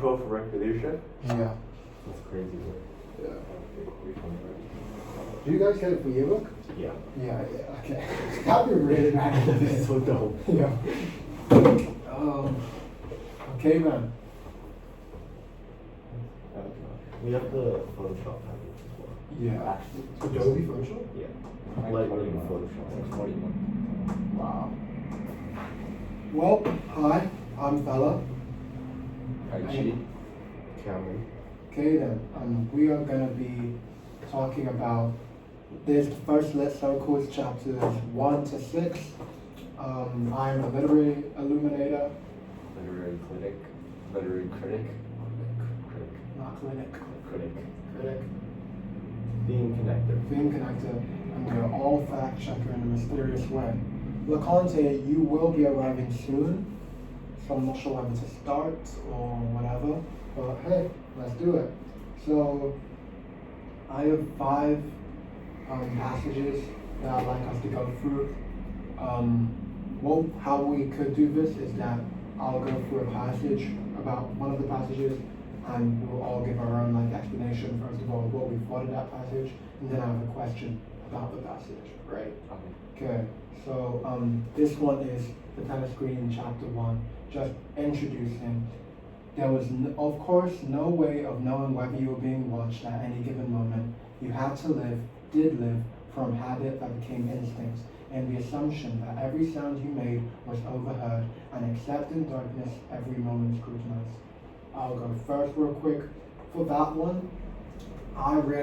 Go for recognition? Yeah. That's crazy work. Yeah. Do you guys get it for yearbook? Yeah. Yeah, okay. That'd be really bad. It's so dope. Yeah. Okay, man. We have the Photoshop package as well. Yeah. Actually, Adobe Photoshop? Yeah. Lightroom Photoshop. 41. Wow. Well, hi, I'm Fella. Hi, Chi. Cameron. Okay then, we are gonna be talking about this first Lit Circles chapters 1 to 6. I'm a literary illuminator. Literary critic. Literary critic. Critic. Not clinic. Critic. Critic. Being connected. Being connected, and we are all fact checker in a mysterious way. LeConte, you will be arriving soon, so I'm not sure whether to start or whatever, but hey, let's do it. So, I have 5 passages that I'd like us to go through. How we could do this is that I'll go through a passage about one of the passages, and we'll all give our own explanation, first of all, what we thought of that passage, and then I have a question about the passage, right? Okay, so this one is the Telescreen chapter 1, just introducing. There was, of course, no way of knowing whether you were being watched at any given moment. You had to live, did live, from habit that became instinct, and the assumption that every sound you made was overheard, and except in darkness, every moment scrutinized. I'll go first real quick. For that one,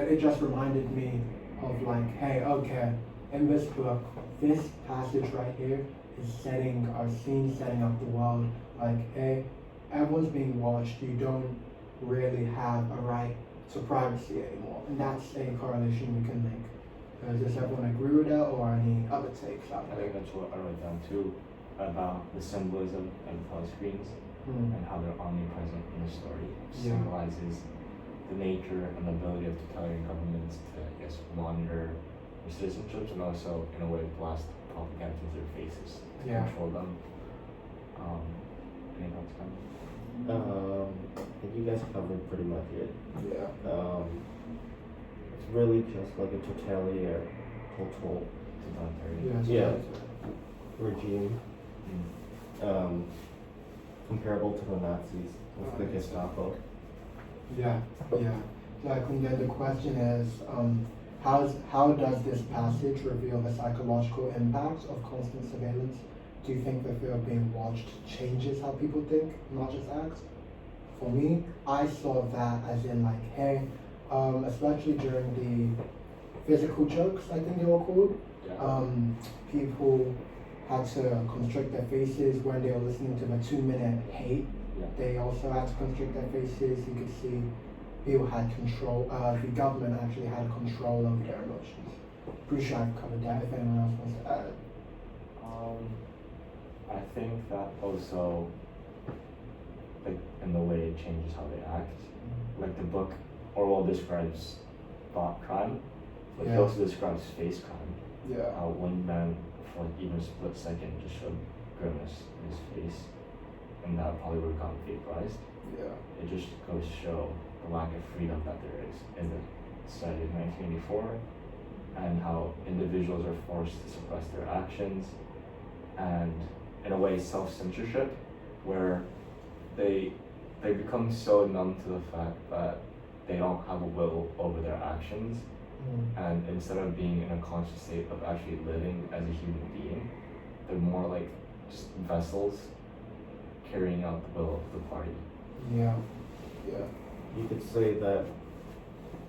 it just reminded me of hey, okay, in this book, this passage right here is setting our scene, setting up the world. Hey, everyone's being watched. You don't really have a right to privacy anymore, and that's a correlation we can make. Does everyone agree with that, or any other takes out I there? think that's what I wrote down too, about the symbolism of telescreens and how they're omnipresent in the story. Yeah. Symbolizes the nature and the ability of totalitarian governments to, I guess, monitor their citizenships and also, in a way, blast propaganda into their faces to Yeah. control them. Any thoughts, Cameron? I think you guys covered pretty much it. Yeah. It's really just like a totalitarian Totalitarian. Yeah. regime, Mm. comparable to the Nazis with the Gestapo. Yeah, yeah. Exactly. Then the question is, how does this passage reveal the psychological impacts of constant surveillance? Do you think the fear of being watched changes how people think, not just act? For me, I saw that as in hey, especially during the physical jokes, I think they were called. Yeah. People had to constrict their faces when they were listening to the 2-minute hate. Yeah. They also had to constrict their faces. You could see people had control, the government actually had control over their emotions. Pretty sure I've covered that. If anyone else wants to add. I think that also, in the way it changes how they act. The book, Orwell describes thought crime, but he Yeah. also describes face crime. Yeah. How one man, for even a split second, just showed grimace in his face, and that probably would have gotten vaporized. Yeah. It just goes to show the lack of freedom that there is in the society of 1984, and how individuals are forced to suppress their actions, and in a way self-censorship, where they become so numb to the fact that they don't have a will over their actions, and instead of being in a conscious state of actually living as a human being, they're more like just vessels carrying out the will of the party. Yeah. Yeah. You could say that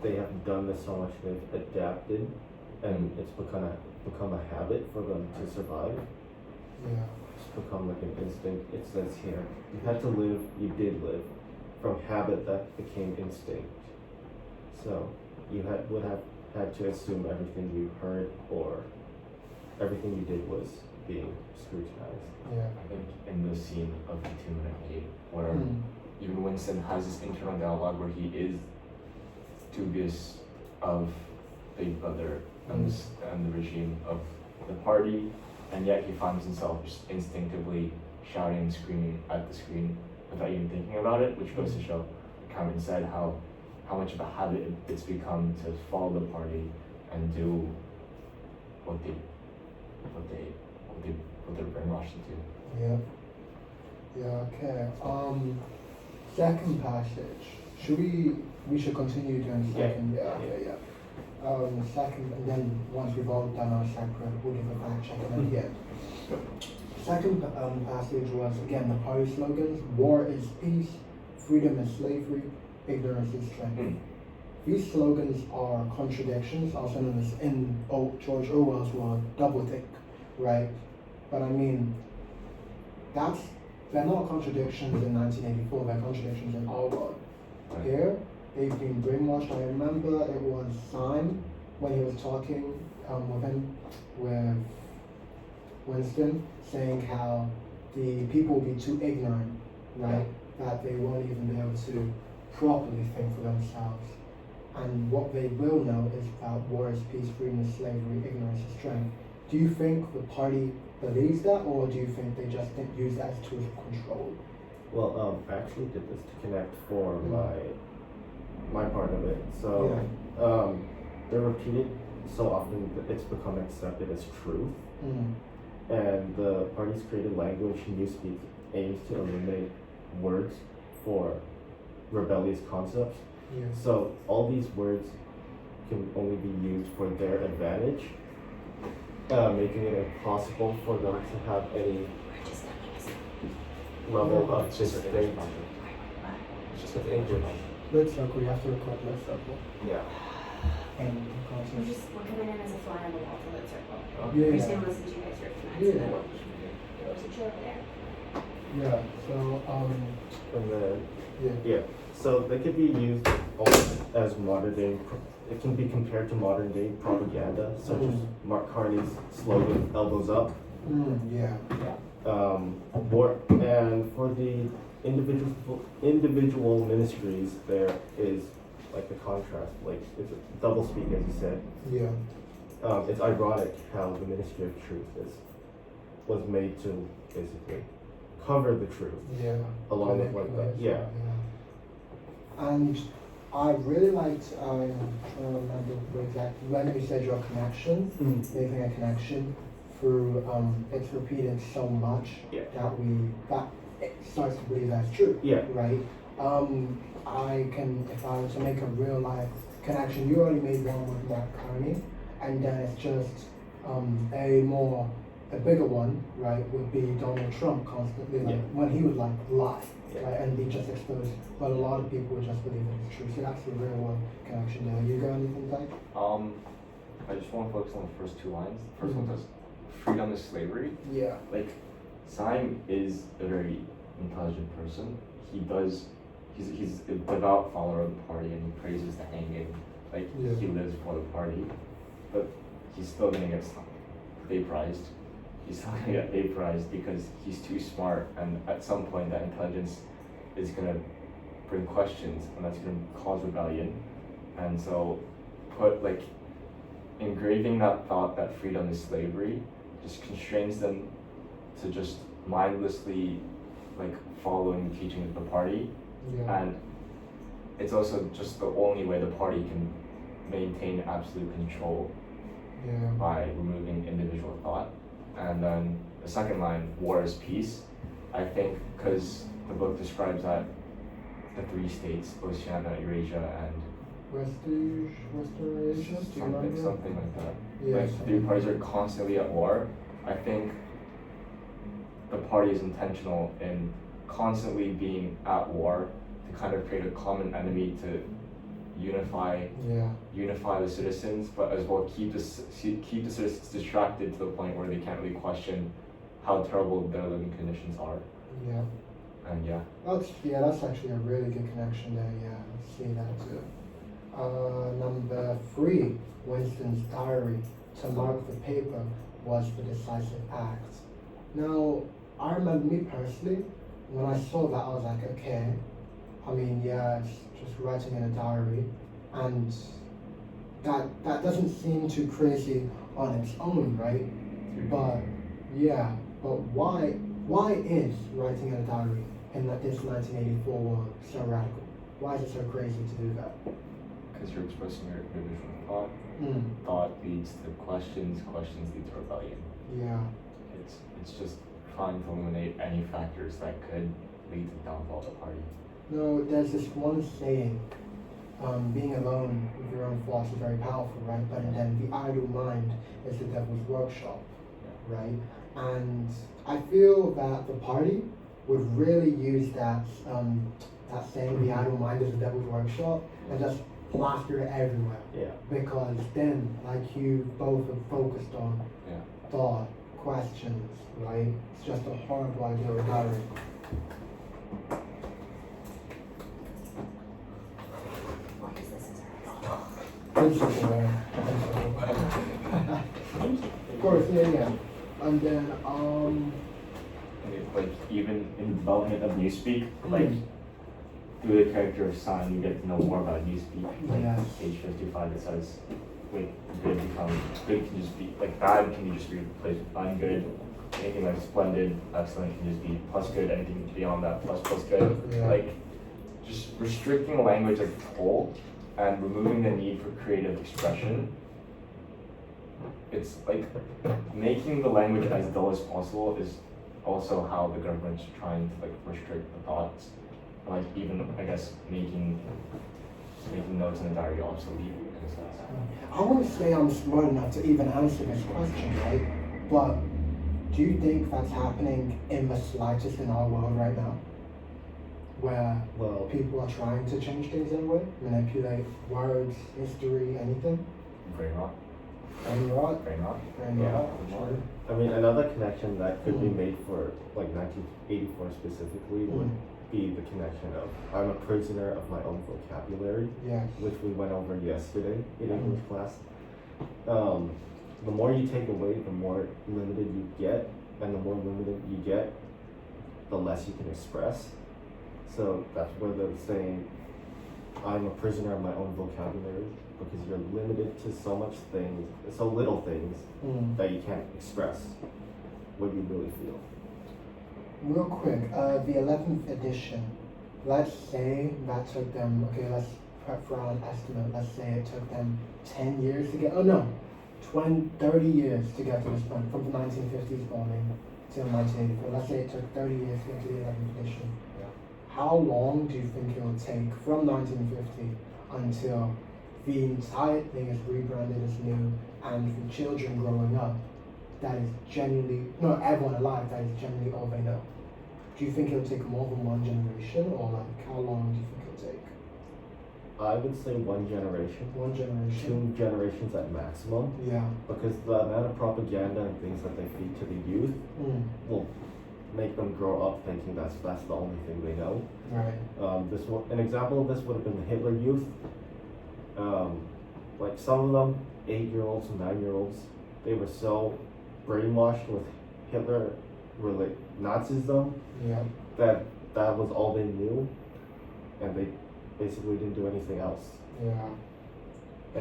they have done this so much they've adapted, and it's become a habit for them to survive. Yeah. It's become like an instinct. It says here, you had to live, you did live. From habit that became instinct. So you would have had to assume everything you heard or everything you did was being scrutinized. Yeah. I think in the scene of the 2-minute hate, where even Winston has this internal dialogue where he is dubious of Big Brother and the regime of the party, and yet he finds himself just instinctively shouting and screaming at the screen without even thinking about it, which goes to show, Cameron said, how much of a habit it's become to follow the party and do what they're brainwashed into. Yeah. Yeah, okay. Second passage. We should continue doing second. Yeah. Second, and then once we've all done our separate, we'll give a fact check at the end. Second passage was again the party slogans: war is peace, freedom is slavery, ignorance is strength. These slogans are contradictions, also known as in George Orwell's world, doublethink, right? But I mean, they're not contradictions in 1984, they're contradictions in our world. Right. Here, they've been brainwashed. I remember it was Syme when he was talking with Winston, saying how the people will be too ignorant, right? That they won't even be able to properly think for themselves. And what they will know is that war is peace, freedom is slavery, ignorance is strength. Do you think the party believes that, or do you think they just use that as tools of control? Well, I actually did this to connect for my part of it. So, they're repeated so often that it's become accepted as truth. And the party's created language in newspeak aims to eliminate words for rebellious concepts. Yeah. So all these words can only be used for their advantage, making it impossible for them to have any level of distinct. It's just with English. Red circle, you have to record red circle. Yeah. And We're coming in as a fly on the wall to the circle. Yeah. We're just gonna listen to you guys for a few minutes. There's a chair over there. Yeah, so, And then, yeah. so they could be used also as modern day. It can be compared to modern day propaganda, such as Mark Carney's slogan "Elbows Up." Yeah. And for the individual ministries, there is like the contrast, like it's a double speak, as you said. Yeah. It's ironic how the Ministry of Truth was made to basically cover the truth. Yeah. Along with like that. Yeah. And I really liked, I'm trying to remember the exact, when you said your connection, making a connection through, it's repeated so much that it starts to believe that's true. Yeah. Right? If I were to make a real life connection, you already made one with Mark Carney, and then it's just a bigger one, right, would be Donald Trump constantly, like, when he would like lie, right, and be just exposed, but a lot of people would just believe it is true. So that's the real world connection there. You got anything like? I just want to focus on the first two lines. The first one says, freedom is slavery. Yeah. Like, Syme is a very intelligent person. He's a devout follower of the party, and he praises the hanging. Like, he lives for the party, but he's still gonna get vaporized. He's still gonna get vaporized because he's too smart, and at some point that intelligence is gonna bring questions, and that's gonna cause rebellion. And so, engraving that thought that freedom is slavery just constrains them to just mindlessly following the teaching of the party. Yeah. And it's also just the only way the party can maintain absolute control by removing individual thought. And then the second line, war is peace, I think because the book describes that the three states, Oceania, Eurasia, and Western Asia? something like that. Yeah, The three parties are constantly at war. I think the party is intentional in constantly being at war to kind of create a common enemy to unify the citizens, but as well keep the citizens distracted to the point where they can't really question how terrible their living conditions are. Yeah. And That's actually a really good connection there. Yeah, I see that too. Number 3, Winston's diary. To mark the paper was the decisive act. Now, I remember me personally, when I saw that, I was like, okay, I mean, it's just writing in a diary, and that doesn't seem too crazy on its own, right? But why is writing in a diary in that this 1984 were so radical? Why is it so crazy to do that? Because you're expressing your individual thought. Mm, Thought leads to questions. Questions lead to rebellion. yeah. It's just trying to eliminate any factors that could lead to the downfall of the party. No, there's this one saying, being alone with your own thoughts is very powerful, right? But then the idle mind is the devil's workshop, right? And I feel that the party would really use that saying, the idle mind is the devil's workshop, and just plaster it everywhere. Yeah. Because then, like you both have focused on, Yeah. thought, questions, right? It's just a horrible idea regarding. What is this? Of course, yeah. And then, Like even in the development of Newspeak, like through the character of San, you get to know more about Newspeak. Like Yes. page 55, it says, like good can just be like bad can just be replaced with ungood. Anything like splendid, excellent can just be plus good. Anything beyond that plus good. Yeah. Like just restricting the language as a whole and removing the need for creative expression. It's like making the language as dull as possible is also how the government's trying to like restrict the thoughts. Like even I guess making notes in the diary obsolete in a sense. I wouldn't say I'm smart enough to even answer this question, right? But do you think that's happening in the slightest in our world right now? Where Well, people are trying to change things anyway, manipulate words, history, anything? Brain rot. Brain rot? Brain rot. Brain Yeah. rot, true. I mean, another connection that could be Mm. made for like 1984 specifically would Mm. be the connection of I'm a prisoner of my own vocabulary, Yes. which we went over yesterday in Mhm. English class. The more you take away, the more limited you get, and the more limited you get, the less you can express. So that's where the saying, I'm a prisoner of my own vocabulary, because you're limited to so much things, so little things, Mm. that you can't express what you really feel. Real quick, the 11th edition, let's say that took them, okay, let's prep for an estimate, let's say it took them 10 years to get, 30 years to get to this point, from the 1950s bombing till 1984. Let's say it took 30 years to get to the 11th edition. Yeah. How long do you think it will take from 1950 until the entire thing is rebranded as new and for children growing up, that is genuinely, no, everyone alive, that is genuinely all they know? Do you think it'll take more than one generation, or like how long do you think it'll take? I would say one generation, One generation? 2 generations at maximum, Yeah. because the amount of propaganda and things that they feed to the youth Mm. will make them grow up thinking that's the only thing they know. Right. An example of this would have been the Hitler Youth. Like some of them, 8-year-olds and 9-year-olds, they were so brainwashed with Hitler, Nazism, Yeah. that was all they knew, and they basically didn't do anything else. Yeah.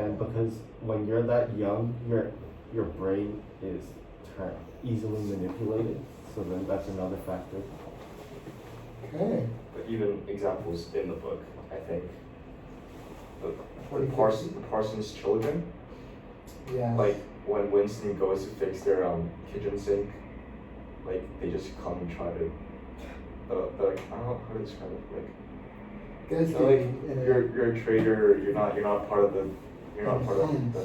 And because when you're that young, your brain is easily manipulated, so then that's another factor. Okay. But even examples in the book, I think. What do you The Parsons children, Yeah. like when Winston goes to fix their kitchen sink, like they just come and try to, they're like, I don't know how to describe it, like Guess they're like you're a traitor, you're not part of the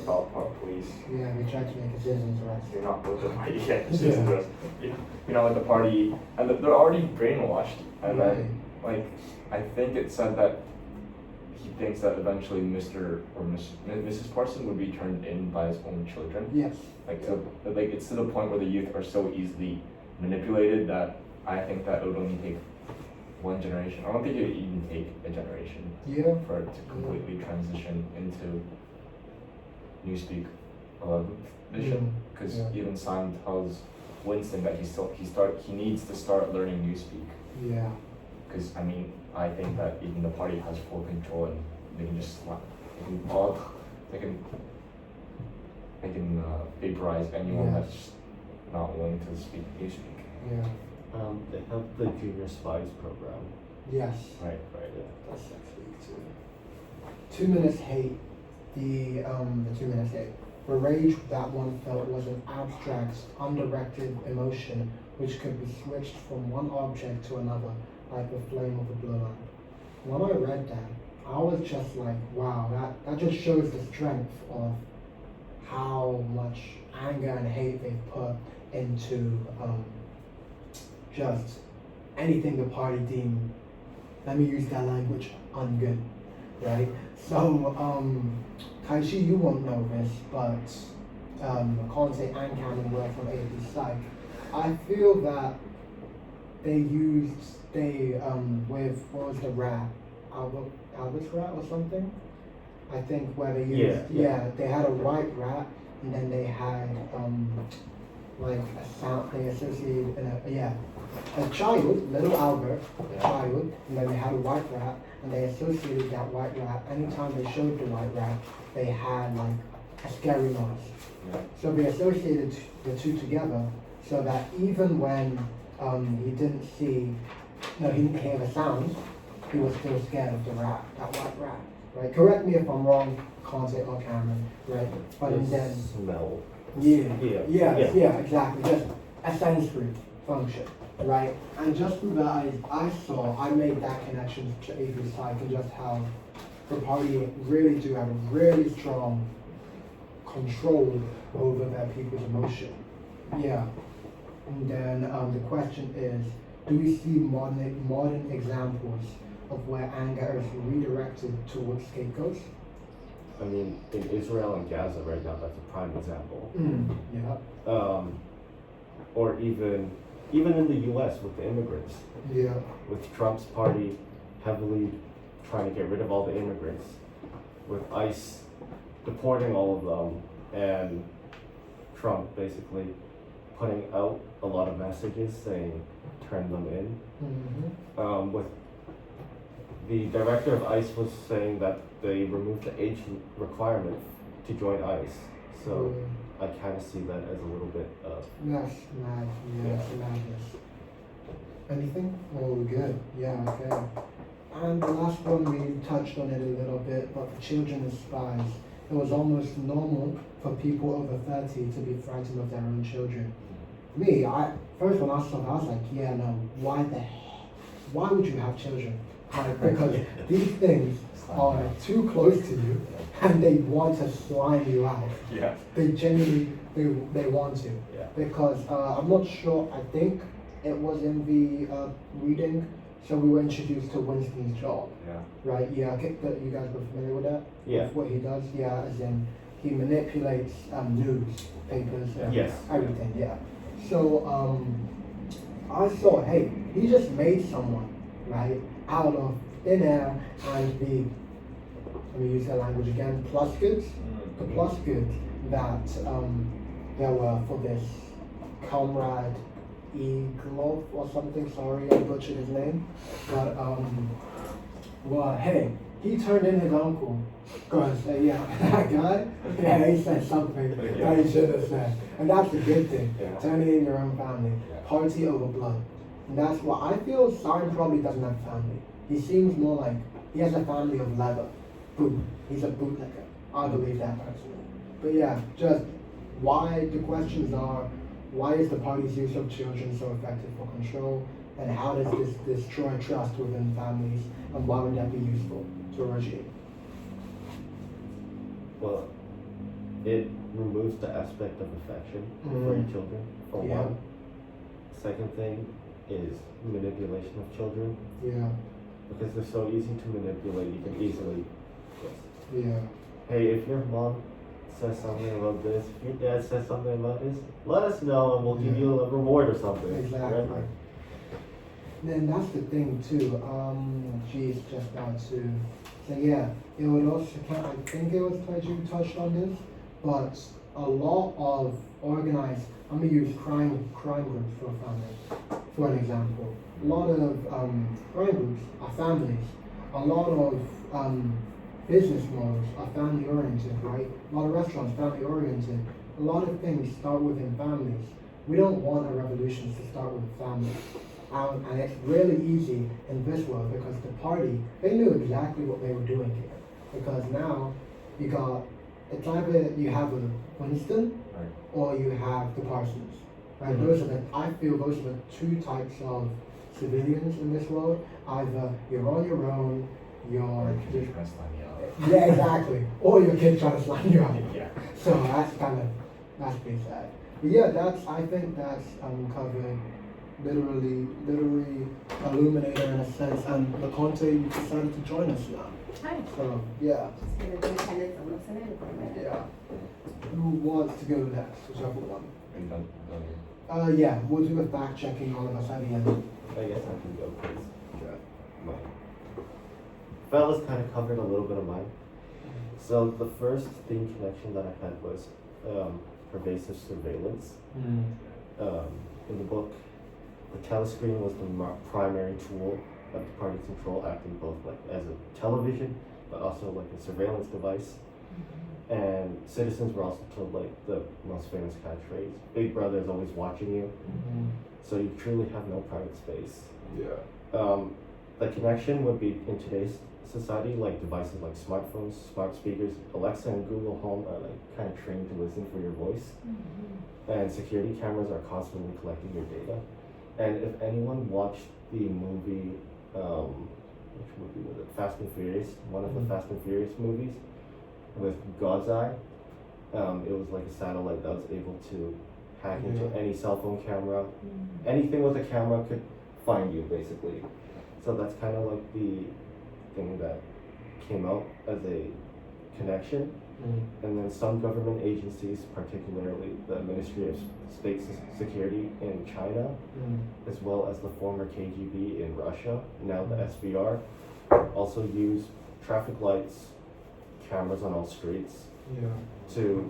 thought police. Yeah, we tried to make a citizen's arrest. You're not with the party yet. You're not with the party, and they're already brainwashed. And then, like, I think it said that he thinks that eventually Mr. or Mrs. Parson would be turned in by his own children. Yes. Like it's to the point where the youth are so easily manipulated that I think that it would only take one generation. I don't think it would even take a generation Yeah. for it to completely transition into Newspeak 11th edition. Because Yeah. even Simon tells Winston that he needs to start learning Newspeak. Yeah. Because I mean, I think that even the party has full control and they can just they can vaporize anyone Yes. that's not willing to speak Newspeak. Yeah. They have the Junior Spies program. Yes. Right. Yeah. That's next week too. 2 Minutes Hate, the 2 Minutes Hate. The rage that one felt was an abstract, undirected emotion which could be switched from one object to another, like the flame of a blow lamp. When I read that, I was just like, wow, that just shows the strength of how much anger and hate they've put into just anything the party deemed, let me use that language, ungood, right? So, Taishi, you won't know this, but Conte and Cameron were from AP Psych. I feel that with, what was the rat? Albus rat or something? I think where they used, they had a white rat, and then they had, like a sound, they associated, a child, little Albert, a child, and then they had a white rat, and they associated that white rat, anytime they showed the white rat, they had like a scary noise. Yeah. So they associated the two together, so that even when he didn't hear the sound, he was still scared of the rat, that white rat, right? Correct me if I'm wrong, Conte or Cameron, right? But The then, smell. yeah, exactly, just a sensory function, right? And just through that, I made that connection to Avery's Psych and just how the party really do have a really strong control over their people's emotion. Yeah. And then the question is, do we see modern examples of where anger is redirected towards scapegoats? I mean, in Israel and Gaza right now, that's a prime example. Yeah. Or even in the U.S. with the immigrants, Yeah. with Trump's party heavily trying to get rid of all the immigrants, with ICE deporting all of them, and Trump basically putting out a lot of messages saying turn them in. Mm-hmm. With the director of ICE was saying that they removed the age requirement to join ICE. So I kind of see that as a little bit of. That's mad. Yeah, that's madness. Anything? Oh, good. Yeah, okay. And the last one, we touched on it a little bit, but for children as spies, it was almost normal for people over 30 to be frightened of their own children. Me, first when I saw it, I was like, yeah, no, why would you have children? Like, because these things are too close to you, and they want to slime you out. Yeah. They genuinely, they want to. Yeah. Because I'm not sure, I think it was in the reading, so we were introduced to Winston's job, Yeah. right? Yeah, you guys were familiar with that? Yeah. With what he does? Yeah, as in, he manipulates newspapers and Yes. everything, yeah. So I saw, hey, he just made someone, right, out of thin air and let me use that language again, plus goods. The plus goods that there were for this Comrade Eaglov or something, sorry I butchered his name. But well, hey, he turned in his uncle. Because that guy, he said something that he should have said. And that's the good thing. Yeah. Turning in your own family. Yeah. Party over blood. And that's what I feel Simon probably doesn't have family. He seems more like he has a family of leather. Boot. He's a bootlegger. I believe that personally. But yeah, just why the questions are, why is the party's use of children so effective for control? And how does this destroy trust within families? And why would that be useful to a regime? Well, it removes the aspect of affection for your children, for Yeah. one. Second thing is manipulation of children, Yeah, because they're so easy to manipulate. You can easily just, yeah, hey, if your mom says something about this, if your dad says something about this, let us know and we'll give you a reward or something. exactly. Right? Then that's the thing too. Geez, just now too. So yeah, it would also count. I think it was you touched on this, but a lot of organized. I'm gonna use crime groups for a family, for an example. A lot of crime groups are families. A lot of business models are family oriented, right? A lot of restaurants family oriented. A lot of things start within families. We don't want our revolutions to start with families. And it's really easy in this world because the party, they knew exactly what they were doing here. Because now you got, it's either you have a Winston Right. or you have the Parsons. Right? Mhm. Those are the, I feel those are the two types of civilians in this world. Either you're on your own, Or you're could you try to slime me out? yeah, exactly. Or your kid trying to slime you out. Yeah. So that's pretty sad. But yeah, I think that's covered literally illuminator in a sense, and LaConte decided to join us now. Hi. So yeah, Just gonna do attendance and listen in for a minute. yeah. Who wants to go next? Whichever one. Are you done? Yeah, we'll do the fact checking all of us at the end. I guess I can go because Sure. mine. Fellas kind of covered a little bit of mine. So the first theme connection that I had was pervasive surveillance. In the book, the telescreen was the primary tool of the party control, acting both like as a television, but also like a surveillance device. And citizens were also told like the most famous catchphrase, "Big Brother is always watching you," so you truly have no private space. Yeah. The connection would be in today's society, like devices like smartphones, smart speakers, Alexa and Google Home are like kind of trained to listen for your voice. And security cameras are constantly collecting your data. And if anyone watched the movie, which movie was it? Fast and Furious, one of the Fast and Furious movies with God's Eye. It was like a satellite that was able to hack into Yeah. any cell phone camera. Anything with a camera could find you, basically. So that's kind of like the thing that came out as a connection. And then some government agencies, particularly the Ministry of State Security in China, as well as the former KGB in Russia, now the SVR, also use traffic lights, cameras on all streets Yeah. to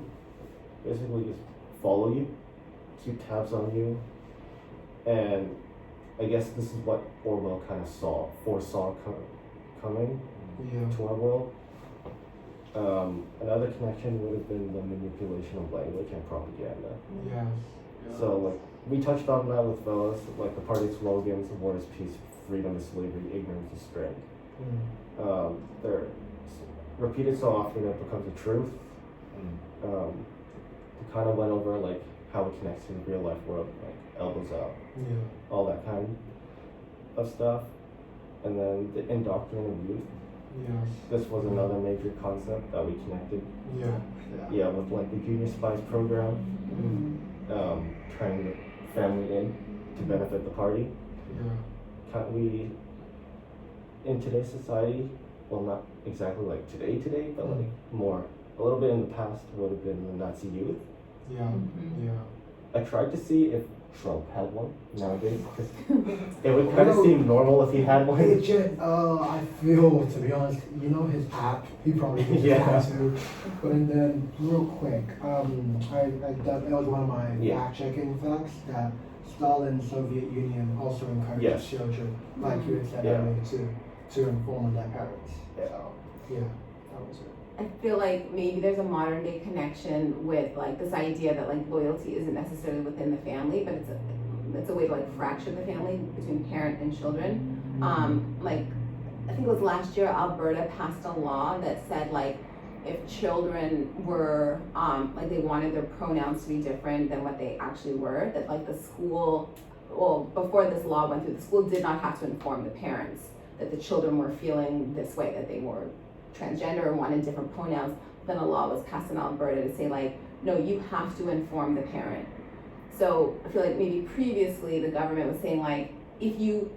basically just follow you, keep tabs on you, and I guess this is what Orwell kind of foresaw coming Yeah. to our world. Another connection would have been the manipulation of language and propaganda. Yes. So like we touched on that with fellas, like the party slogans, war is peace, freedom is slavery, ignorance is strength. They're repeated so often it becomes a truth. We kind of went over like how it connects to the real life world, like elbows out, Yeah. all that kind of stuff. And then the indoctrination of youth. Yes. This was another major concept that we connected. Yeah. Yeah, with like the Junior Spies program, turning the family in to benefit the party. Yeah. Can't we, in today's society, well, not exactly like today, but like more, a little bit in the past would have been the Nazi youth. Yeah. Yeah. I tried to see if Trump had one nowadays, because it would kind of seem normal if he had one. Agent, I feel, to be honest, you know his app, he probably could Yeah. yeah. too. But then, real quick, it was one of my Yeah. fact-checking facts that Stalin, Soviet Union also encouraged Yes. children, like you had said Yeah. earlier, to inform their parents. Yeah. So, yeah, that was it. I feel like maybe there's a modern day connection with like this idea that like loyalty isn't necessarily within the family, but it's a way to like fracture the family between parent and children. Like I think it was last year Alberta passed a law that said like if children were like they wanted their pronouns to be different than what they actually were, that like the school, well before this law went through, the school did not have to inform the parents that the children were feeling this way, that they were transgender or wanted different pronouns. Then a law was passed in Alberta to say like, no, you have to inform the parent. So I feel like maybe previously the government was saying like, if you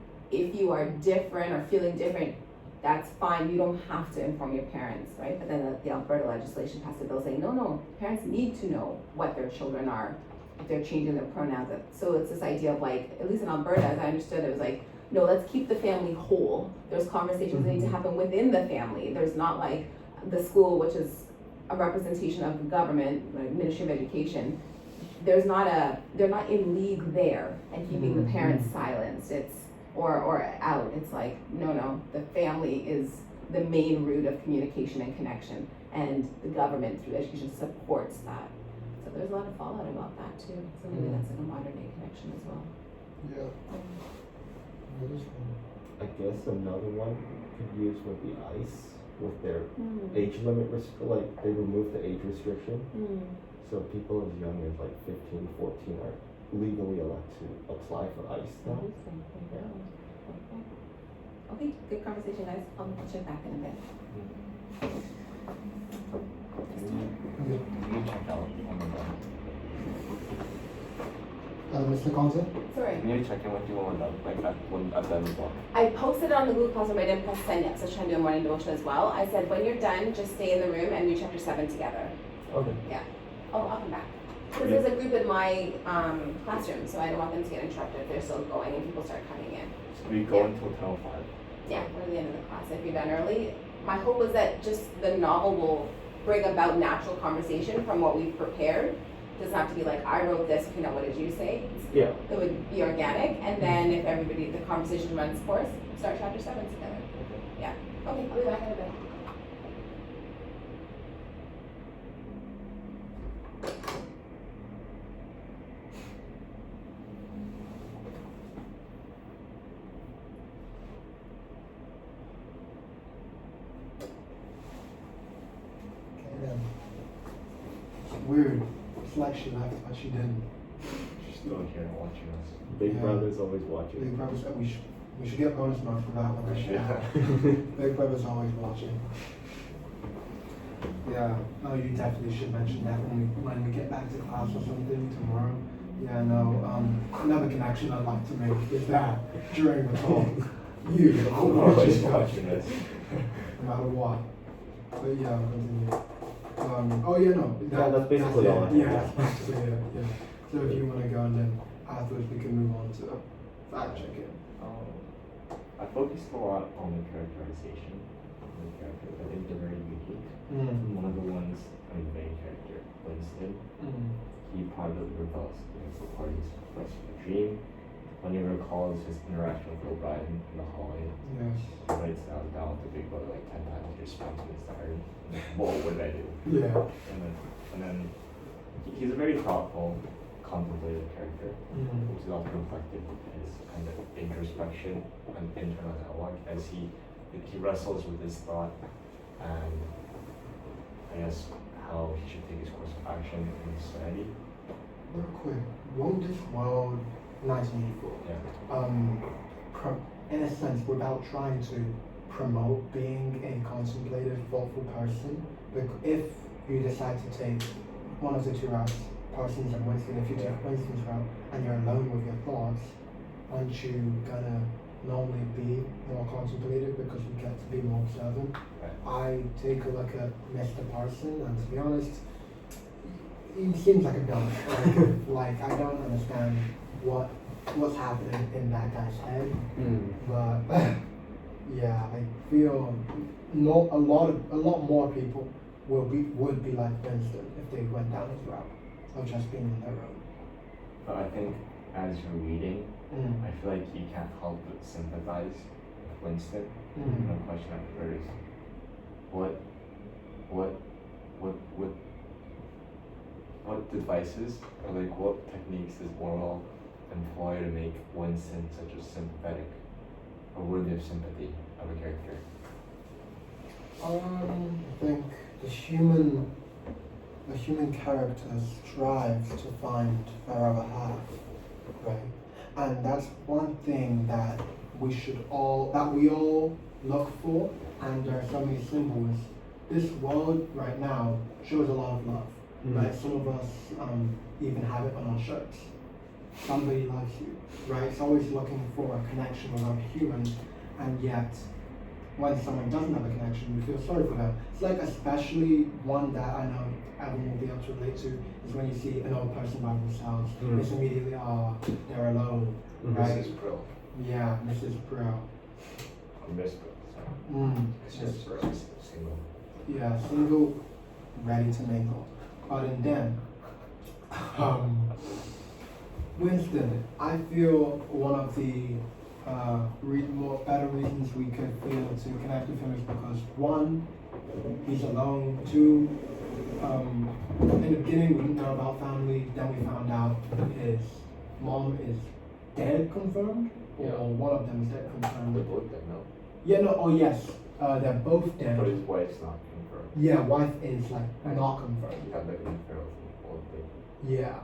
are different or feeling different, that's fine, you don't have to inform your parents, right? But then the Alberta legislation passed a bill saying, no, parents need to know what their children are if they're changing their pronouns. So it's this idea of like, at least in Alberta, as I understood, it was like, no, let's keep the family whole. There's conversations that need to happen within the family. There's not like the school, which is a representation of the government, like Ministry of Education. They're not in league there and keeping the parents silenced. Or out. It's like, no, the family is the main root of communication and connection, and the government through education supports that. So there's a lot of fallout about that too. So maybe that's like a modern day connection as well. Yeah. I guess another one could use would be ICE with their Mm. age limit like they removed the age restriction. Mm. So people as young as like 15, 14 are legally allowed to apply for ICE now. Interesting. Okay. Okay, good conversation, guys. I'll check back in a bit. Can you check out on the done? Mr. Conte? Sorry. Can you check in with you when we're done, like at the end of the block? I posted it on the Google Classroom. I didn't press send yet, so I was trying to do a morning devotion as well. I said, when you're done, just stay in the room and read chapter 7 together. Okay. Oh, I'll come back. Because there's a group in my classroom, so I don't want them to get interrupted if they're still going and people start coming in. So we go until 10:05. Yeah, we're at the end of the class. If you're done early, my hope is that just the novel will bring about natural conversation from what we've prepared. It doesn't have to be like, I wrote this, okay, now what did you say? Yeah. It would be organic, and then if everybody, the conversation runs course, start chapter 7 together. Yeah. Okay, I'll be back in a bit. Okay then. It's weird. It's like she left, but she didn't. She's still here watching us. Big Yeah. Brother's always watching. Big Brother's, we should get bonus marks for that one. Right? Yeah. Big Brother's always watching. Yeah, no, you definitely should mention that when we get back to class or something tomorrow. Yeah, no, another connection I'd like to make is that during the talk, you I'm are always just watching this. no matter what. But yeah, we'll continue. Oh yeah, no. Yeah, that's basically all I have. Yeah, that's basically it. Yeah. So if you want to go and then afterwards we can move on to fact checking. I focused a lot on the characterization of the characters. I think they're very unique. One of the ones, the main character, Winston, he privately rebels against the party's request for a dream. When he recalls his interaction with O'Brien in the hallway, Yes. he writes down to Big Brother like 10 times his response in his diary. What would I do? Yeah. And then he's a very thoughtful, contemplative character, which is often reflected in his kind of introspection and internal dialogue as he wrestles with his thought and I guess how he should take his course of action in society. Real quick, won't this world 1984? Yeah. In a sense, without trying to promote being a contemplative, thoughtful person, but if you decide to take one of the two routes, Parsons and Winston, if you take Winston's route and you're alone with your thoughts, aren't you gonna normally be more contemplative because you get to be more observant? I take a look at Mr. Parson, and to be honest, he seems like a dumb. Like I don't understand what's happening in that guy's head. But yeah, I feel a lot more people would be like Winston if they went down his route of just being on their own. But I think as you're reading, I feel like you can't help but sympathize with Winston. And the question I've heard is, what devices or like what techniques does Orwell employ to make Winston such a sympathetic or worthy of sympathy of a character? I think the human character strives to find their other half, right? And that's one thing that we all look for, and there are so many symbols. This world right now shows a lot of love, right? Some of us even have it on our shirts. Somebody loves you, right? It's always looking for a connection with other humans, and yet when someone doesn't have a connection, we feel sorry for them. It's like especially one that I know everyone will be able to relate to is when you see an old person by themselves. It's immediately, they're alone, right? Mrs. Brill. Yeah, Mrs. Brill. Or Miss Brill, sorry. It's just single. Yeah, single, ready to mingle. And then, Winston, I feel one of the better reasons we could feel to connect with him is because one, he's alone. Two, in the beginning we didn't know about family. Then we found out his mom is dead, confirmed, or Yeah. one of them is dead They're confirmed. both dead, no? Yeah, no, oh yes, they're both dead. But his wife's not confirmed. Yeah, wife is like not He confirmed. had like an affair with old thing. Yeah,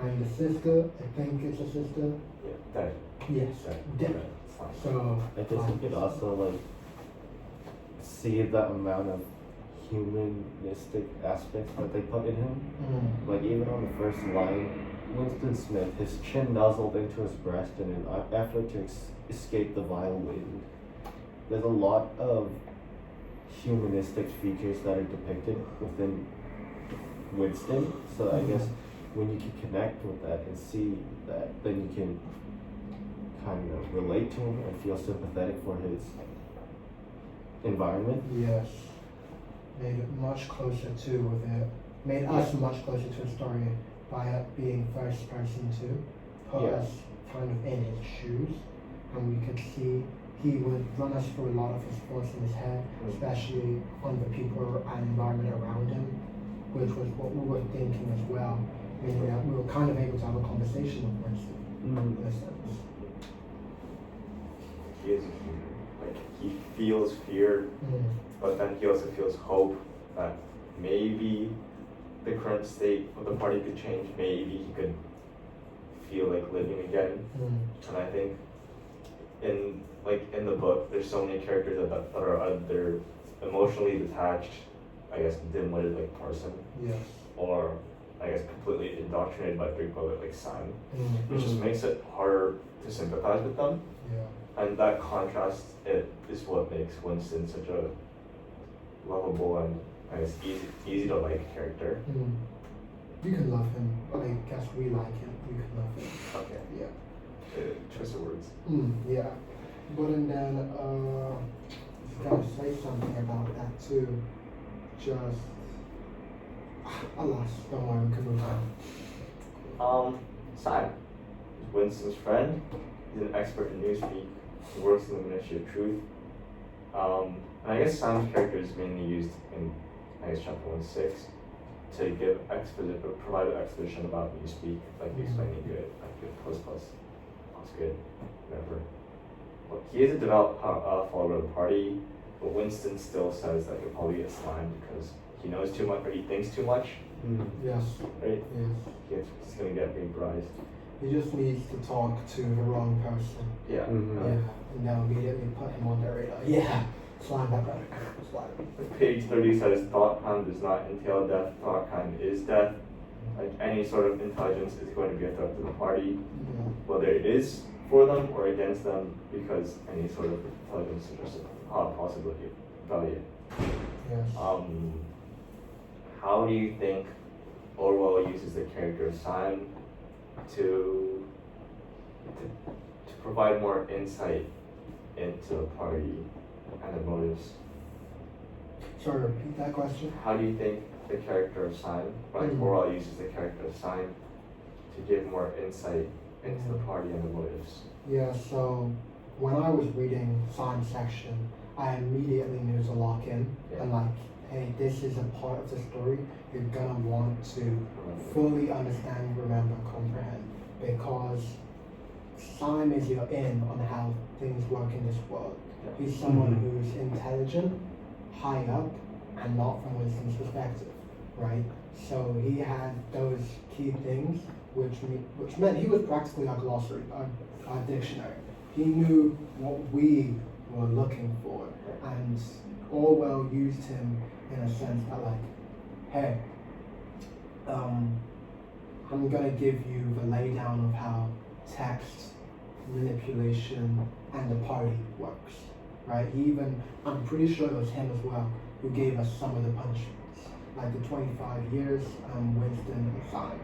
and the sister, I think it's a sister. Yeah, dead. Yes, Dead. dead. It's fine. So I guess you could also like see the amount of humanistic aspects that they put in him. Like even on the first line, Winston Smith, his chin nuzzled into his breast in an effort to escape the vile wind. There's a lot of humanistic features that are depicted within Winston. So I guess when you can connect with that and see that, then you can kind of relate to him and feel sympathetic for his environment. Yes, made it much closer to with it. Made us much closer to a story by it being first person too. Put Yeah. us kind of in his shoes, and we could see he would run us through a lot of his thoughts in his head, especially on the people and environment around him, which was what we were thinking as well. Meaning that we were kind of able to have a conversation with Winston in a sense. He is a human. Like he feels fear, but then he also feels hope that maybe the current state of the party could change. Maybe he could feel like living again. And I think in the book, there's so many characters that are either emotionally detached, I guess dim-witted like Parson, Yes. or I guess completely indoctrinated by Greek brother like Simon, which just Mm. makes it harder to sympathize with them. Yeah. And that contrast is what makes Winston such a lovable and I guess easy to like character. You can love him. I guess we like him. You can love him. Okay, Yeah. choice of words. Yeah. But and then gotta say something about that too. Just alas, don't worry, we can move on. Simon is Winston's friend. He's an expert in newspeak. He works in the Ministry of Truth. And I guess Simon's character is mainly used in I guess chapter 1:6 to give provide an exposition about newspeak, like explaining good, like good plus good, whatever. Well, he is a devout follower of the party, but Winston still says that he'll probably get slimed because he knows too much or he thinks too much, Yes. right? Yes. He's gonna get vaporized. He just needs to talk to the wrong person. Yeah. Yeah. And they'll immediately put him on their radar. Yeah. Slime that brother. Slime. Page 30 says thought crime does not entail death, thought crime is death. Like any sort of intelligence is going to be a threat to the party, Yeah. whether it is for them or against them, because any sort of intelligence is just a possibility of value. Yes. How do you think Orwell uses the character of Simon to provide more insight into the party and the motives? Sorry, repeat that question. How do you think the character of Simon, Orwell uses the character of Simon to give more insight into the party and the motives? Yeah, so when I was reading science section, I immediately knew to lock in and like, hey, this is a part of the story you're gonna want to fully understand, remember, comprehend, because Simon is your in on how things work in this world. He's someone who's intelligent, high up, and not from Winston's perspective, right? So he had those key things, which meant he was practically our glossary, our dictionary. He knew what we were looking for, and Orwell used him in a sense that like, hey, I'm gonna give you the laydown of how text manipulation and the party works, right? I'm pretty sure it was him as well who gave us some of the punishments, like the 25 years, Winston and Simon,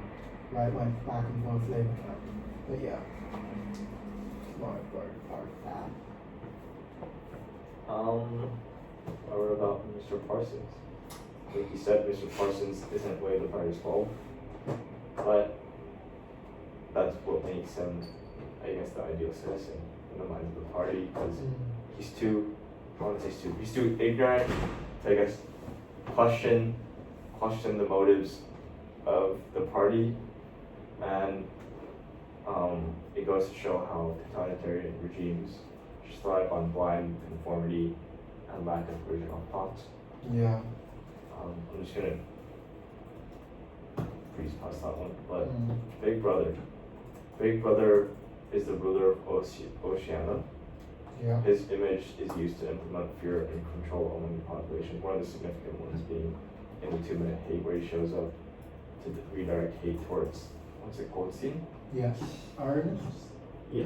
right? Went back and forth labor camp. But yeah, smart part of that. What about Mr. Parsons? Like you said, Mr. Parsons isn't weighted by his fault, but that's what makes him, I guess, the ideal citizen in the minds of the party, because he's too ignorant to, I guess, question the motives of the party, and It goes to show how totalitarian regimes just thrive on blind conformity and lack of original thought. Yeah. I'm just gonna breeze past that one, but Mm. Big Brother. Big Brother is the ruler of Oceania. Yeah. His image is used to implement fear and control among the population. One of the significant ones being in the 2-minute hate where he shows up to redirect hate towards, what's it called, scene? Yes. Ernest? Yeah,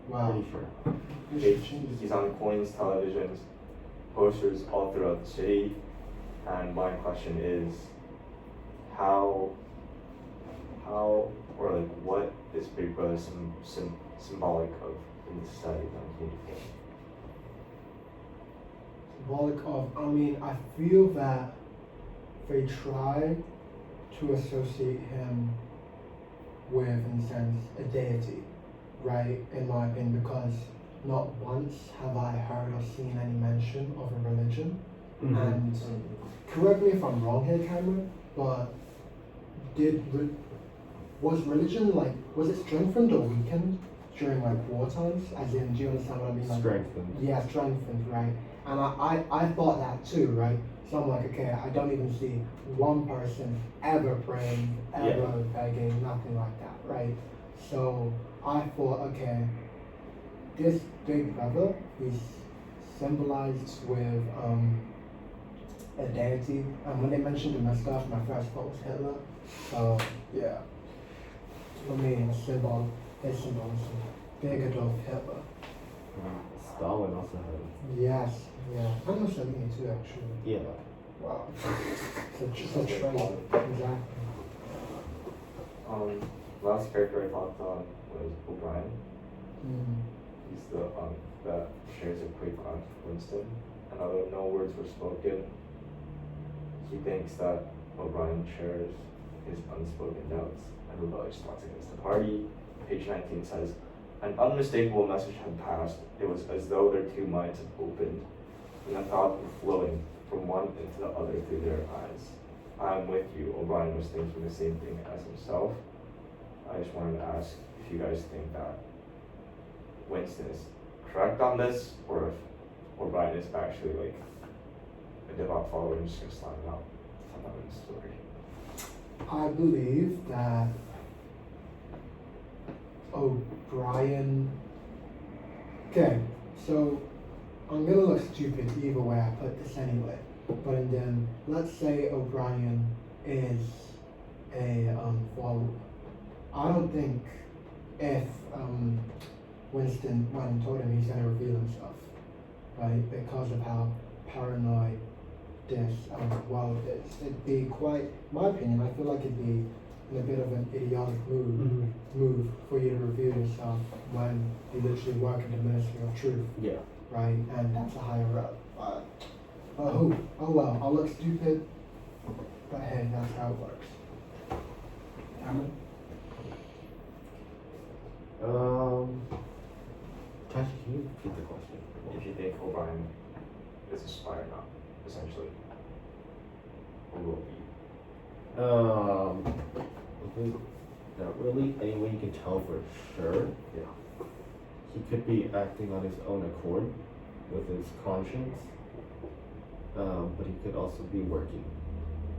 Wow. pretty sure. He's on coins, televisions, posters all throughout the city. And my question is, how, or like, what is Big Brother symbolic of in the society of 1984? Symbolic of, I mean, I feel that they try to associate him with, in a sense, a deity, right? In my opinion, because not once have I heard or seen any mention of a religion. Mhm. And correct me if I'm wrong here, Cameron, but was religion was it strengthened or weakened during like war times? As in, do you understand what I mean? Like, Strengthened. yeah, strengthened, right? And I thought that too, right? So I'm like, okay, I don't even see one person ever praying, ever begging, nothing like that, right? So I thought, okay, this Big Brother is symbolized with a deity. And when they mentioned the mascot, my first thought was Hitler. So yeah, for me, it's symbol. It's symbolism. Big Adolf Hitler. Stalin also had. Yes, yeah. And Mussolini too, actually. Yeah. Wow. It's a trait. Exactly. Last character I thought on was O'Brien. Mm. He's the that shares a quick on Winston, and although no words were spoken, he thinks that O'Brien shares his unspoken doubts and rebellious thoughts against the party. Page 19 says, an unmistakable message had passed. It was as though their two minds had opened, and the thoughts were flowing from one into the other through their eyes. I'm with you. O'Brien was thinking the same thing as himself. I just wanted to ask if you guys think that Winston is correct on this, or if O'Brien is actually like a devout follower and just gonna slap him out sometime in the story. I believe that O'Brien. Okay, so I'm gonna look stupid either way I put this anyway. But then let's say O'Brien is a follower. I don't think if Winston went and told him he's gonna reveal himself, right? Because of how paranoid this world is. It'd be quite, in my opinion, I feel like it'd be in a bit of an idiotic move for you to reveal yourself when you literally work in the Ministry of Truth, Yeah. right? And that's a higher up. Oh well, I'll look stupid, but hey, that's how it works. Cameron? Tashi, can you repeat the question? If you think O'Brien is a spy or not, essentially, or will be. I think not really any way you can tell for sure. Yeah. He could be acting on his own accord with his conscience, but he could also be working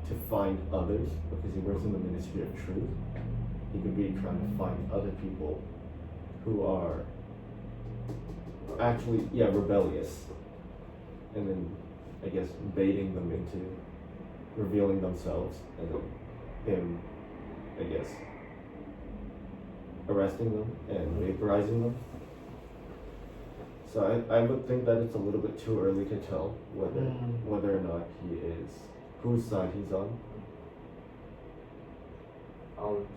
to find others because he works in the Ministry of Truth. He could be trying to find other people who are actually, rebellious, and then I guess baiting them into revealing themselves, and then him, I guess, arresting them and vaporizing them. So I would think that it's a little bit too early to tell whether or not he is, whose side he's on.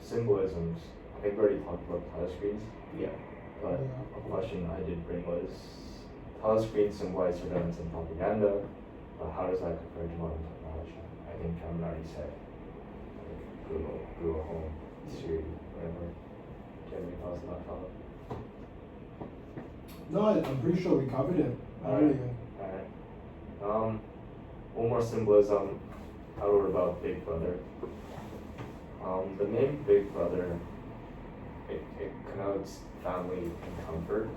Symbolisms. I think we already talked about telescreens, Yeah. but a question I did bring was telescreens symbolize surveillance and propaganda, but how does that compare to modern technology? I think Cameron already said, like Google Home, Siri, whatever. Do you have any thoughts on that topic? No, I'm pretty sure we covered it earlier. Alright. One more symbolism I wrote about Big Brother. The name Big Brother it connotes family and comfort.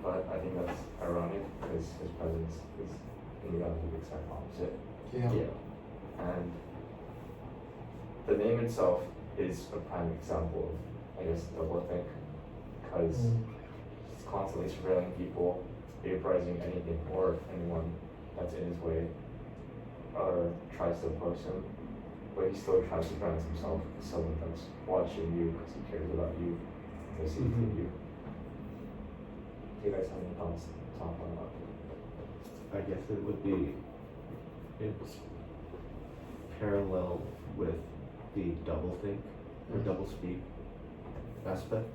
But I think that's ironic because his presence is in reality the exact opposite. Yeah. And the name itself is a prime example of, I guess, doublethink, because he's constantly surveilling people, vaporizing anything or anyone that's in his way or tries to oppose him, but he still tries to brand himself as someone that's watching you because he cares about you, listening to you. Do you guys have any thoughts to talk about? I guess it would be, it's parallel with the doublethink or doublespeak aspect.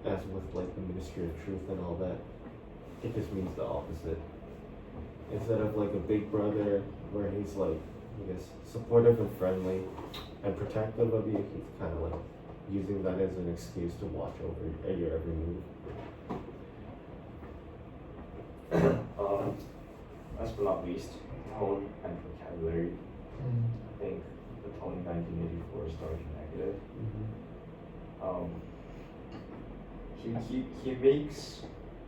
As with like the Ministry of Truth and all that, it just means the opposite. Instead of like a big brother where he's like, I guess, supportive and friendly and protective of you, he's kind of like using that as an excuse to watch over your every move. Last but not least, tone and vocabulary. I think the tone in 1984 is dark and negative. He makes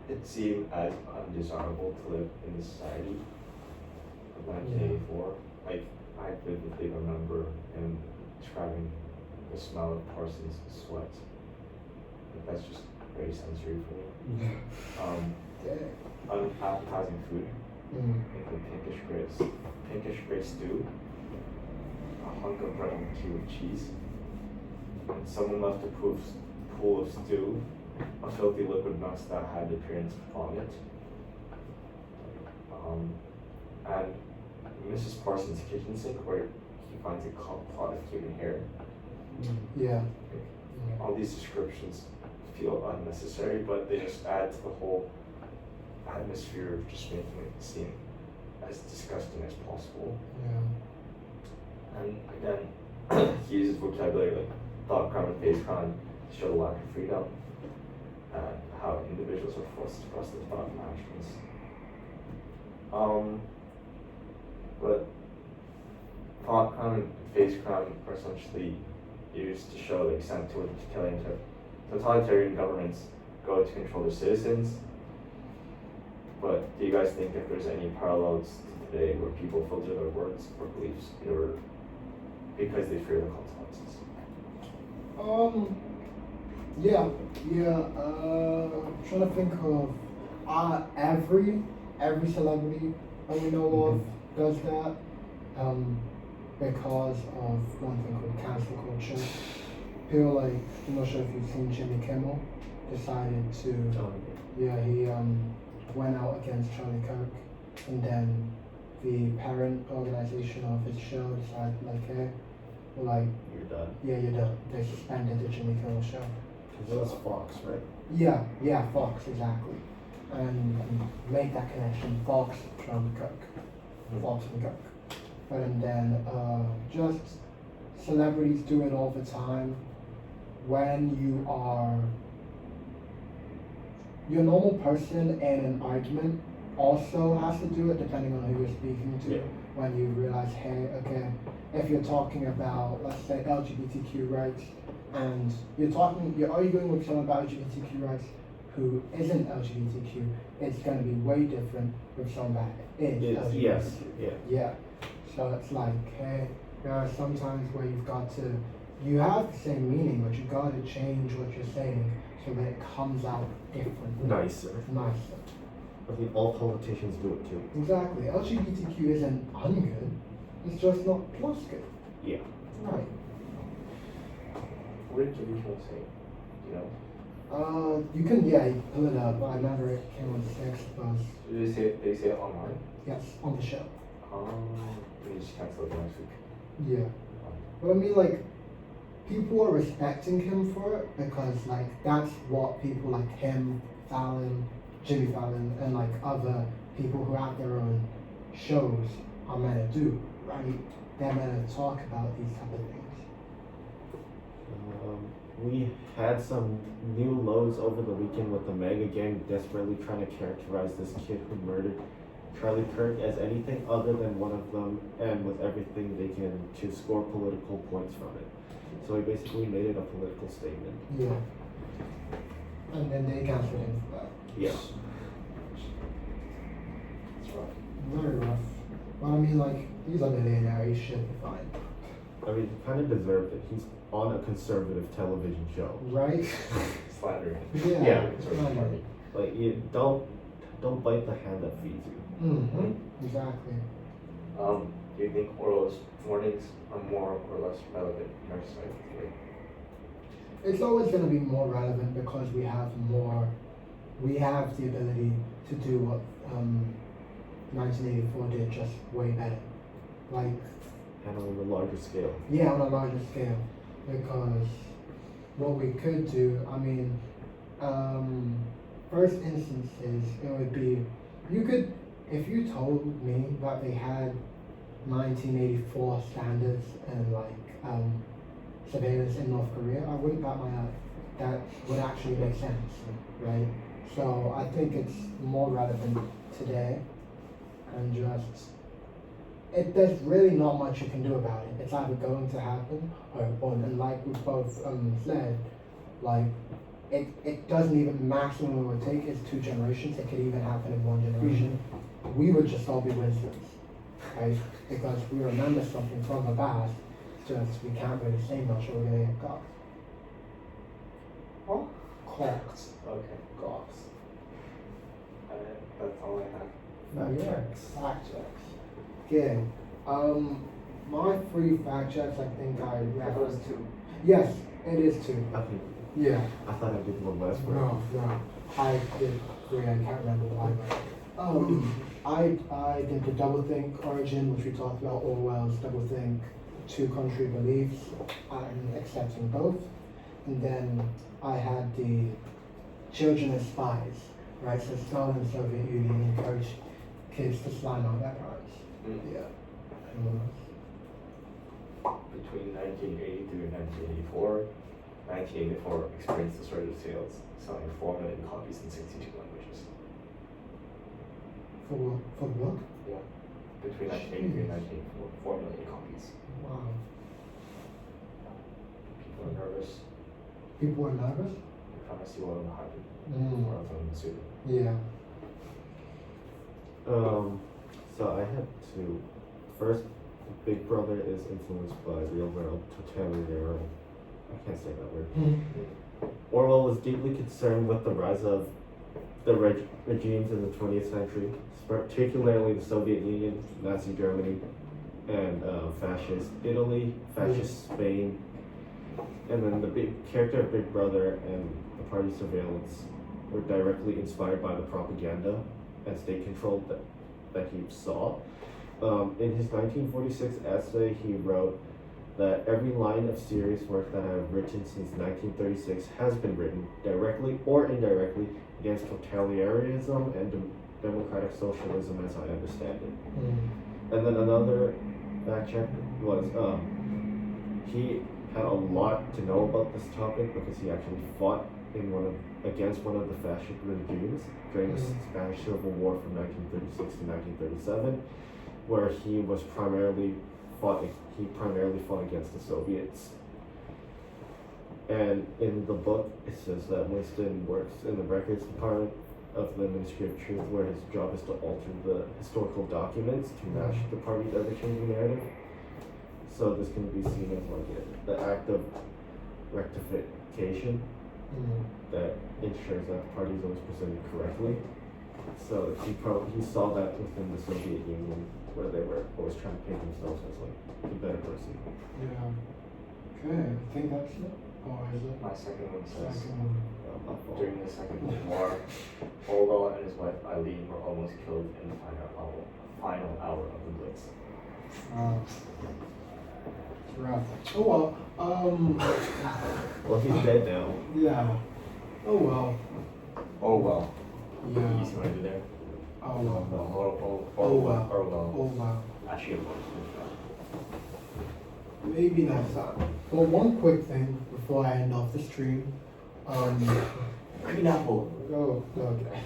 it seem as undesirable to live in the society of 1984. Like, I vividly remember him describing the smell of Parsons' sweat. Like, that's just very sensory for me. Unappetizing food, like the pinkish gray stew, a hunk of bread and a cube of cheese, and someone left a pool of stew, a filthy liquid mess that had the appearance of vomit. And Mrs. Parsons' kitchen sink where he finds a pot of human hair. Yeah. All these descriptions feel unnecessary, but they just add to the whole atmosphere of just making it seem as disgusting as possible. Yeah. And again, he uses vocabulary like thought crime and face crime to show the lack of freedom and how individuals are forced to express their thought and actions. But thought crime and face crime are essentially used to show the extent to which totalitarian governments go to control their citizens. But do you guys think if there's any parallels to today where people filter their words or beliefs in order because they fear the consequences? I'm trying to think of every celebrity that we know of does that. Because of one thing called cancel culture. People like, I'm not sure if you've seen Jimmy Kimmel, decided to, he went out against Charlie Kirk, and then the parent organization of his show decided like, hey, You're done. yeah, you're done. They suspended the Jimmy Kimmel show. That was Fox, right? Yeah, Fox, exactly. And make that connection, Fox, Charlie Kirk. Fox and Kirk. And then just celebrities do it all the time. When your normal person in an argument also has to do it depending on who you're speaking to. Yeah. When you realize, hey, okay, if you're talking about, let's say, LGBTQ rights, and you're arguing with someone about LGBTQ rights who isn't LGBTQ, it's going to be way different with someone that is LGBTQ. Yes, Yeah. So it's like, hey, there are some times where you have the same meaning, but you got to change what you're saying so that it comes out differently. Nicer. Nicer. I think all politicians do it too. Exactly. LGBTQ isn't ungood. It's just not plus good. Yeah. Right. What did Jimmy Kimmel say? You know? You can, pull it up. I remember it came on 6 bus. Did they say it online? Yes, on the show. They just canceled it next week. Yeah. But I mean, like, people are respecting him for it because, like, that's what people like him, Fallon, Jimmy Fallon, and like other people who have their own shows are meant to do, right? They're meant to talk about these type of things. We had some new lows over the weekend with the MAGA gang desperately trying to characterize this kid who murdered Charlie Kirk as anything other than one of them, and with everything they can to score political points from it. So he basically made it a political statement. Yeah. And then they cancelled him for that. Yeah. It's rough. Very rough. Well, I mean, like, he's a millionaire, he should be fine. I mean, he kind of deserved it. He's on a conservative television show. Right? Slandering. Yeah. Yeah. Sort of funny. Like, you don't bite the hand that feeds you. Mm-hmm. Exactly. Do you think Orwell's warnings are more or less relevant in our society today? It's always going to be more relevant because we have the ability to do what 1984 did, just way better. Like, And on a larger scale. yeah, on a larger scale. Because what we could do, I mean, first instances, it would be, if you told me that they had 1984 standards and like surveillance in North Korea, I wouldn't bat my eye. That would actually make sense, right? So I think it's more relevant today, and there's really not much you can do about it. It's either going to happen or and like we both said, like it doesn't even, maximum it would take is 2 generations. It could even happen in 1 generation. We would just all be wizards, right? Because we remember something from the past, just we can't really say much or we're gonna get caught. Oh. Caught. Okay. Caught. That's all I have. Fact checks. Fact checks. Okay. My 3 fact checks, I think I referenced 2. Yes, it is 2. Okay. Yeah. I thought I did one last word. No. I did 3, I can't remember why. I did the doublethink origin, which we talked about, Orwell's doublethink, 2 country beliefs, and accepting both. And then I had the children as spies, right? So Stalin and Soviet Union encouraged kids to slime out their parents. Yeah. Between 1980 through 1984, 1984 experienced the surge of sales, selling 4 million copies in 62 languages. For the book? Yeah. Between 1983 and 1984, 4 million copies. Wow. People are nervous. People were nervous? They're trying to see what will happen. Mm. Or else I'm sued. Yeah. So I had 2. First, Big Brother is influenced by real world totalitarian. I can't say that word. Orwell was deeply concerned with the rise of the regimes in the 20th century, particularly the Soviet Union, Nazi Germany, and fascist Italy, fascist Spain. And then the big character of Big Brother and the party surveillance were directly inspired by the propaganda and state control that he saw. In his 1946 essay, he wrote that every line of serious work that I have written since 1936 has been written, directly or indirectly, against totalitarianism and democratic socialism as I understand it. And then another fact check was he had a lot to know about this topic because he actually fought against one of the fascist regimes during the Spanish Civil War from 1936 to 1937, where he primarily fought against the Soviets. And in the book, it says that Winston works in the records department of the Ministry of Truth, where his job is to alter the historical documents to match the party's ever-changing narrative. So this can be seen as like the act of rectification that ensures that the party is always presented correctly. So he saw that within the Soviet Union, where they were always trying to paint themselves as like a better person. Yeah. Okay, I think that's it. Or is it? My second one says, Second one. during the Second World War, Orwell and his wife Eileen were almost killed in the final hour of the Blitz. It's rough. Oh well. Well, he's dead now. Yeah. Oh well. Oh well. Yeah. You see what I did there? Oh well. Orwell. Oh well. Actually, Maybe next time. Well, one quick thing before I end off the stream. Green apple. Oh, okay.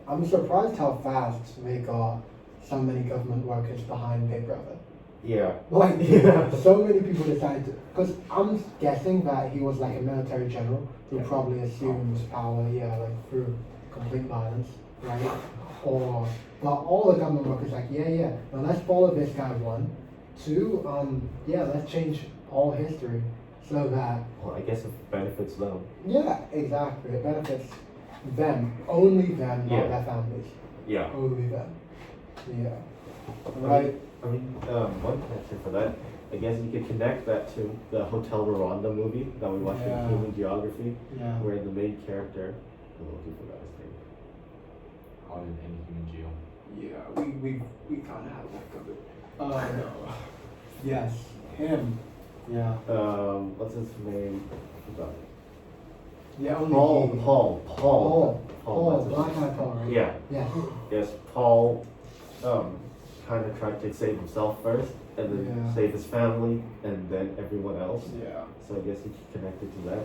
I'm surprised how fast they got so many government workers behind Big Brother. Yeah. Like, Yeah. so many people decided to, because I'm guessing that he was like a military general who probably assumes power, yeah, like through complete violence, right? Or, but all the government workers like, yeah, now let's follow this guy, one. Two, yeah, let's change all history so that, Well, I guess it benefits them. yeah, exactly, it benefits them, only them, not Yeah. their families, Yeah. only them, yeah. Right, I mean, one connection for that, I guess you could connect that to the Hotel Rwanda movie that we watched Yeah. in Human Geography, yeah. where the main character, I'm looking for that name. How in Human Geo. Yeah, we kind of have that covered. Yes, him. Yeah. What's his name? Forgot. Yeah, only he. Paul, Paul, that's his Black name. Eyed Paul, right? Yeah, Yeah. yes, Paul, kind of tried to save himself first, and then Yeah. save his family, and then everyone else. Yeah. So I guess he connected to that.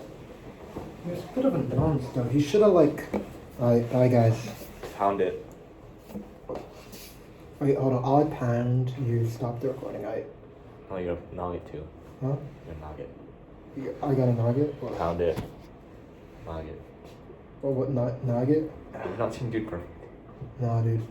He was a bit of a nonce though. He should have like. Alright, bye guys. Found it. Wait, hold on. I'll pound. You stop the recording. No, you got nugget too. Huh? Your nugget. I got a nugget. What? Found it. Nugget. What nugget? Not seem good, perfect. Nah, dude.